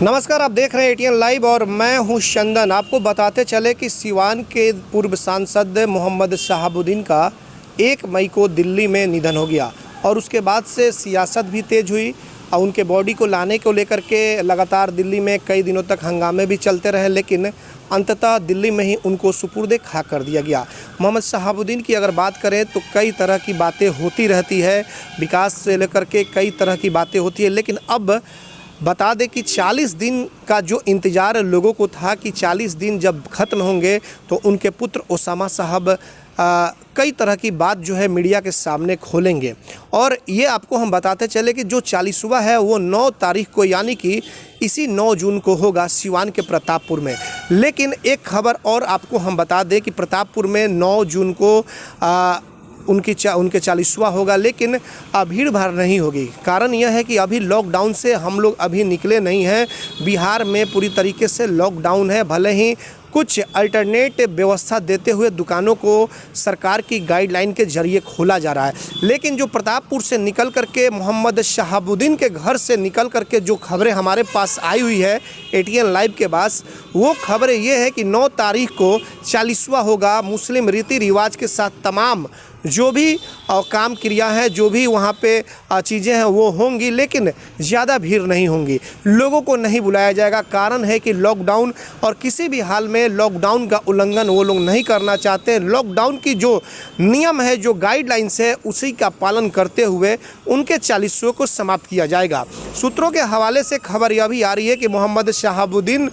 नमस्कार, आप देख रहे हैं एटीएन लाइव और मैं हूं चंदन। आपको बताते चले कि सिवान के पूर्व सांसद मोहम्मद शहाबुद्दीन का 1 मई को दिल्ली में निधन हो गया और उसके बाद से सियासत भी तेज हुई और उनके बॉडी को लाने को लेकर के लगातार दिल्ली में कई दिनों तक हंगामे भी चलते रहे, लेकिन अंततः दिल्ली में ही उनको सुपुर्द खा कर दिया गया। मोहम्मद शहाबुद्दीन की अगर बात करें तो कई तरह की बातें होती रहती है, विकास से लेकर के कई तरह की बातें होती है, लेकिन अब बता दें कि 40 दिन का जो इंतज़ार लोगों को था कि 40 दिन जब ख़त्म होंगे तो उनके पुत्र ओसामा साहब कई तरह की बात जो है मीडिया के सामने खोलेंगे। और ये आपको हम बताते चले कि जो 40वां है वो 9 तारीख को यानी कि इसी 9 जून को होगा सिवान के प्रतापपुर में। लेकिन एक खबर और आपको हम बता दें कि प्रतापपुर में 9 जून को उनके 40वां होगा, लेकिन भीड़ भाड़ नहीं होगी। कारण यह है कि अभी लॉकडाउन से हम लोग अभी निकले नहीं हैं। बिहार में पूरी तरीके से लॉकडाउन है, भले ही कुछ अल्टरनेट व्यवस्था देते हुए दुकानों को सरकार की गाइडलाइन के जरिए खोला जा रहा है, लेकिन जो प्रतापपुर से निकल करके मोहम्मद शहाबुद्दीन के घर से निकल करके जो खबरें हमारे पास आई हुई है एटीएन लाइव के पास, वो खबरें ये है कि 9 तारीख को 40वां होगा। मुस्लिम रीति रिवाज के साथ तमाम जो भी काम क्रिया है, जो भी वहाँ पे चीज़ें हैं वो होंगी, लेकिन ज़्यादा भीड़ नहीं होंगी, लोगों को नहीं बुलाया जाएगा। कारण है कि लॉकडाउन और किसी भी हाल में लॉकडाउन का उल्लंघन वो लोग नहीं करना चाहते। लॉकडाउन की जो नियम है, जो गाइडलाइंस है, उसी का पालन करते हुए उनके 40वें को समाप्त किया जाएगा। सूत्रों के हवाले से खबर यह भी आ रही है कि मोहम्मद शहाबुद्दीन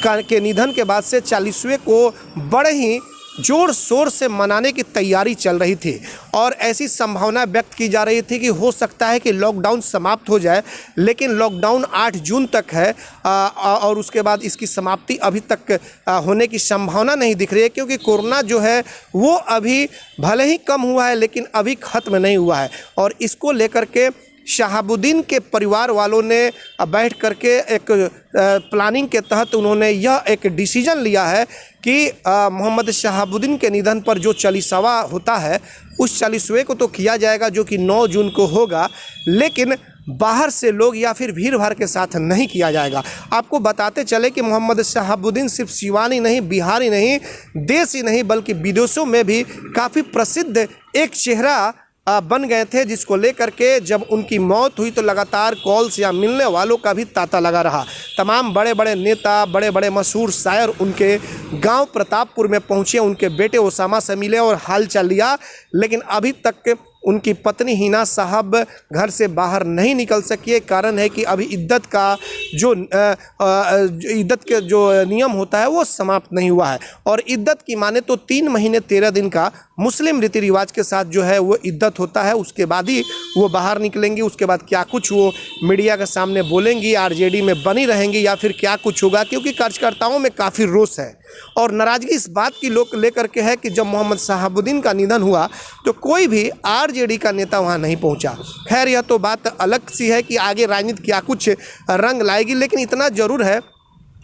के निधन के बाद से 40वें को बड़े ही जोर शोर से मनाने की तैयारी चल रही थी और ऐसी संभावना व्यक्त की जा रही थी कि हो सकता है कि लॉकडाउन समाप्त हो जाए, लेकिन लॉकडाउन 8 जून तक है और उसके बाद इसकी समाप्ति अभी तक होने की संभावना नहीं दिख रही है, क्योंकि कोरोना जो है वो अभी भले ही कम हुआ है लेकिन अभी ख़त्म नहीं हुआ है। और इसको लेकर के शहाबुद्दीन के परिवार वालों ने बैठ करके एक प्लानिंग के तहत उन्होंने यह एक डिसीजन लिया है कि मोहम्मद शहाबुद्दीन के निधन पर जो 40वां होता है उस 40वें को तो किया जाएगा जो कि 9 जून को होगा, लेकिन बाहर से लोग या फिर भीड़ भाड़ के साथ नहीं किया जाएगा। आपको बताते चले कि मोहम्मद शहाबुद्दीन सिर्फ सिवान ही नहीं, बिहार ही नहीं, देश ही नहीं बल्कि विदेशों में भी काफ़ी प्रसिद्ध एक चेहरा बन गए थे, जिसको लेकर के जब उनकी मौत हुई तो लगातार कॉल्स या मिलने वालों का भी तांता लगा रहा। तमाम बड़े बड़े नेता, बड़े बड़े मशहूर शायर उनके गांव प्रतापपुर में पहुंचे, उनके बेटे ओसामा से मिले और हालचाल लिया, लेकिन अभी तक उनकी पत्नी हिना साहब घर से बाहर नहीं निकल सकी है। कारण है कि अभी इद्दत का जो इद्दत के जो नियम होता है वो समाप्त नहीं हुआ है और इद्दत की माने तो 3 महीने 13 दिन का मुस्लिम रीति रिवाज के साथ जो है वो इद्दत होता है। उसके बाद ही वो बाहर निकलेंगी। उसके बाद क्या कुछ वो मीडिया के सामने बोलेंगी, आरजेडी में बनी रहेंगी या फिर क्या कुछ होगा, क्योंकि कार्यकर्ताओं में काफ़ी रोष है और नाराज़गी इस बात की लोग लेकर के है कि जब मोहम्मद शहाबुद्दीन का निधन हुआ तो कोई भी आरजेडी का नेता वहां नहीं पहुंचा। खैर, यह तो बात अलग सी है कि आगे राजनीति क्या कुछ रंग लाएगी, लेकिन इतना ज़रूर है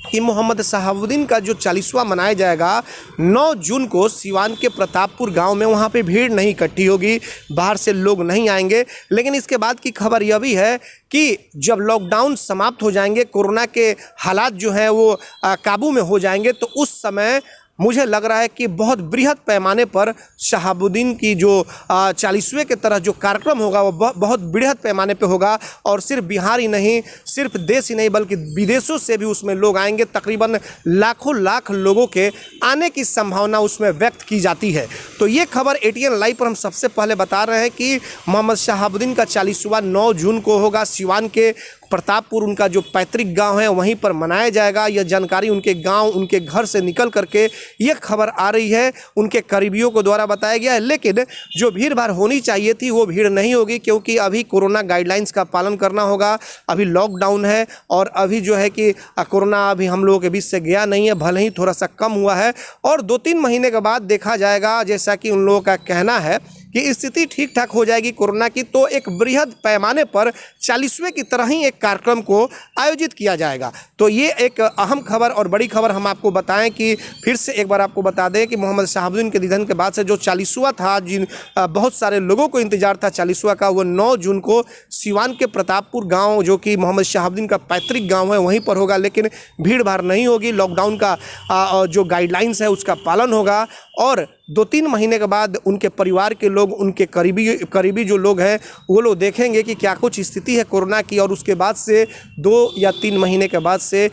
कि मोहम्मद शहाबुद्दीन का जो 40वां मनाया जाएगा 9 जून को सिवान के प्रतापपुर गांव में, वहां पे भीड़ नहीं इकट्ठी होगी, बाहर से लोग नहीं आएंगे। लेकिन इसके बाद की खबर यह भी है कि जब लॉकडाउन समाप्त हो जाएंगे, कोरोना के हालात जो हैं वो काबू में हो जाएंगे, तो उस समय मुझे लग रहा है कि बहुत बृहद पैमाने पर शहाबुद्दीन की जो 40वें के तरह जो कार्यक्रम होगा वो बहुत बृहद पैमाने पे होगा और सिर्फ बिहार ही नहीं, सिर्फ देश ही नहीं बल्कि विदेशों से भी उसमें लोग आएंगे। तकरीबन लाखों लाख लोगों के आने की संभावना उसमें व्यक्त की जाती है। तो ये खबर एटीएन लाइव पर हम सबसे पहले बता रहे हैं कि मोहम्मद शहाबुद्दीन का 40वां 9 जून को होगा। सिवान के प्रतापपुर उनका जो पैतृक गांव है वहीं पर मनाया जाएगा। यह जानकारी उनके गांव, उनके घर से निकल करके यह खबर आ रही है, उनके करीबियों को द्वारा बताया गया है। लेकिन जो भीड़ भाड़ होनी चाहिए थी वो भीड़ नहीं होगी, क्योंकि अभी कोरोना गाइडलाइंस का पालन करना होगा। अभी लॉकडाउन है और अभी जो है कि कोरोना अभी हम लोगों के बीच से गया नहीं है, भले ही थोड़ा सा कम हुआ है और 2-3 महीने के बाद देखा जाएगा। जैसा कि उन लोगों का कहना है कि स्थिति ठीक ठाक हो जाएगी कोरोना की, तो एक बृहद पैमाने पर 40वें की तरह ही एक कार्यक्रम को आयोजित किया जाएगा। तो ये एक अहम खबर और बड़ी खबर हम आपको बताएं कि फिर से एक बार आपको बता दें कि मोहम्मद शहाबुद्दीन के निधन के बाद से जो 40वां था, जिन बहुत सारे लोगों को इंतजार था 40वां का, वो 9 जून को सिवान के प्रतापपुर गांव, जो कि मोहम्मद शहाबुद्दीन का पैतृक गांव है, वहीं पर होगा। लेकिन भीड़ भाड़ नहीं होगी, लॉकडाउन का जो गाइडलाइंस है उसका पालन होगा और 2-3 महीने के बाद उनके परिवार के लोग, उनके करीबी जो लोग हैं वो लोग देखेंगे कि क्या कुछ स्थिति है कोरोना की, और उसके बाद से 2 या 3 महीने के बाद से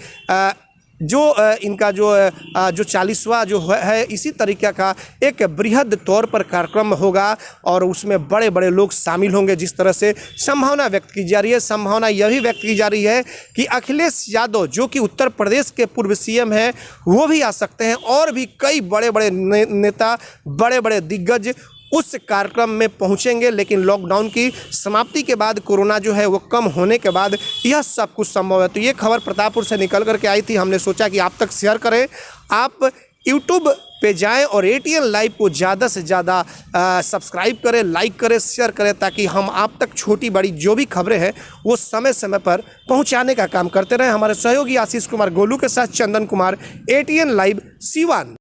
इनका जो 40वां जो है इसी तरीके का एक बृहद तौर पर कार्यक्रम होगा और उसमें बड़े बड़े लोग शामिल होंगे। जिस तरह से संभावना व्यक्त की जा रही है, संभावना यह भी व्यक्त की जा रही है कि अखिलेश यादव, जो कि उत्तर प्रदेश के पूर्व सीएम हैं, वो भी आ सकते हैं और भी कई बड़े बड़े नेता, बड़े बड़े दिग्गज उस कार्यक्रम में पहुंचेंगे। लेकिन लॉकडाउन की समाप्ति के बाद, कोरोना जो है वो कम होने के बाद यह सब कुछ संभव है। तो ये खबर प्रतापपुर से निकल करके आई थी, हमने सोचा कि आप तक शेयर करें। आप यूट्यूब पे जाएं और ATN लाइव को ज़्यादा से ज़्यादा सब्सक्राइब करें, लाइक करें, शेयर करें, ताकि हम आप तक छोटी बड़ी जो भी खबरें हैं वो समय समय पर पहुंचाने का काम करते रहें। हमारे सहयोगी आशीष कुमार गोलू के साथ चंदन कुमार, ATN लाइव सिवान।